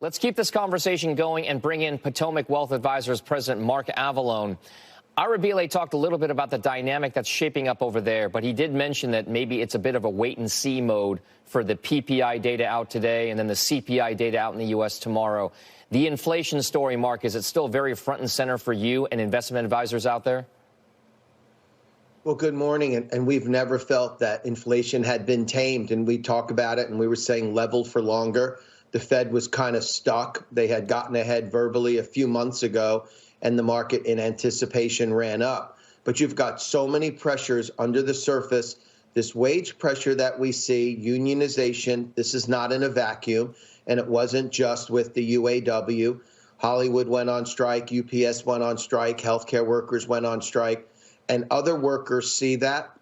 Let's keep this conversation going and bring in Potomac Wealth Advisors President Mark Avallone. Ira Bile talked a little bit about the dynamic that's shaping up over there, but he did mention that maybe it's a bit of a wait-and-see mode for the PPI data out today and then the CPI data out in the U.S. tomorrow. The inflation story, Mark, is it still very front and center for you and investment advisors out there? Well, good morning. And we've never felt that inflation had been tamed. And we talk about it, and we were saying level for longer. The Fed was kind of stuck. They had gotten ahead verbally a few months ago, and the market in anticipation ran up. But you've got so many pressures under the surface. This wage pressure that we see, unionization, this is not in a vacuum. And it wasn't just with the UAW. Hollywood went on strike, UPS went on strike, healthcare workers went on strike. And other workers see that,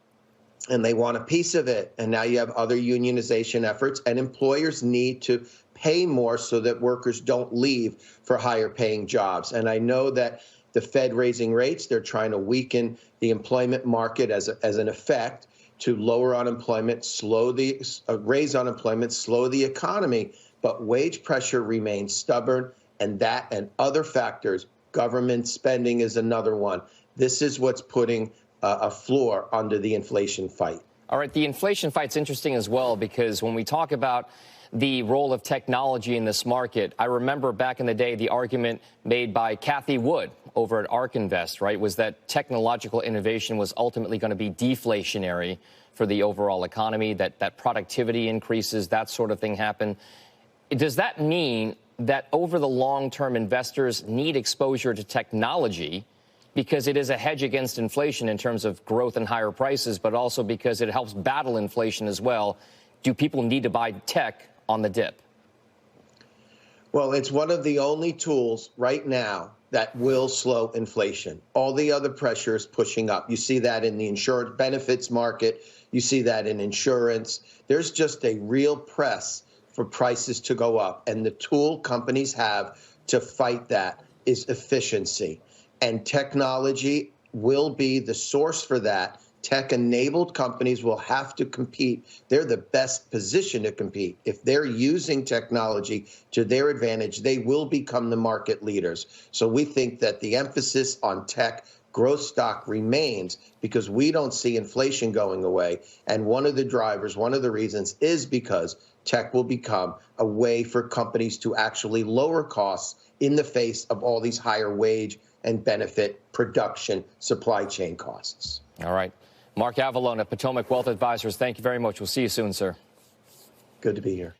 and they want a piece of it. And now you have other unionization efforts, and employers need to pay more so that workers don't leave for higher paying jobs. And I know that the Fed raising rates, they're trying to weaken the employment market as an effect to lower unemployment, raise unemployment, slow the economy. But wage pressure remains stubborn, and that and other factors, government spending is another one. This is what's putting a floor under the inflation fight. All right, the inflation fight's interesting as well, because when we talk about the role of technology in this market, I remember back in the day the argument made by Cathie Wood over at ARK Invest, right, was that technological innovation was ultimately going to be deflationary for the overall economy, that productivity increases, that sort of thing happen. Does that mean that over the long term, investors need exposure to technology because it is a hedge against inflation in terms of growth and higher prices, but also because it helps battle inflation as well? Do people need to buy tech on the dip? Well, it's one of the only tools right now that will slow inflation. All the other pressure is pushing up. You see that in the insurance benefits market. You see that in insurance. There's just a real press for prices to go up. And the tool companies have to fight that is efficiency. And technology will be the source for that. Tech-enabled companies will have to compete. They're the best position to compete. If they're using technology to their advantage, they will become the market leaders. So we think that the emphasis on tech growth stock remains because we don't see inflation going away. And one of the drivers, one of the reasons is because tech will become a way for companies to actually lower costs in the face of all these higher wage and benefit production supply chain costs. All right. Mark Avallone at Potomac Wealth Advisors, thank you very much. We'll see you soon, sir. Good to be here.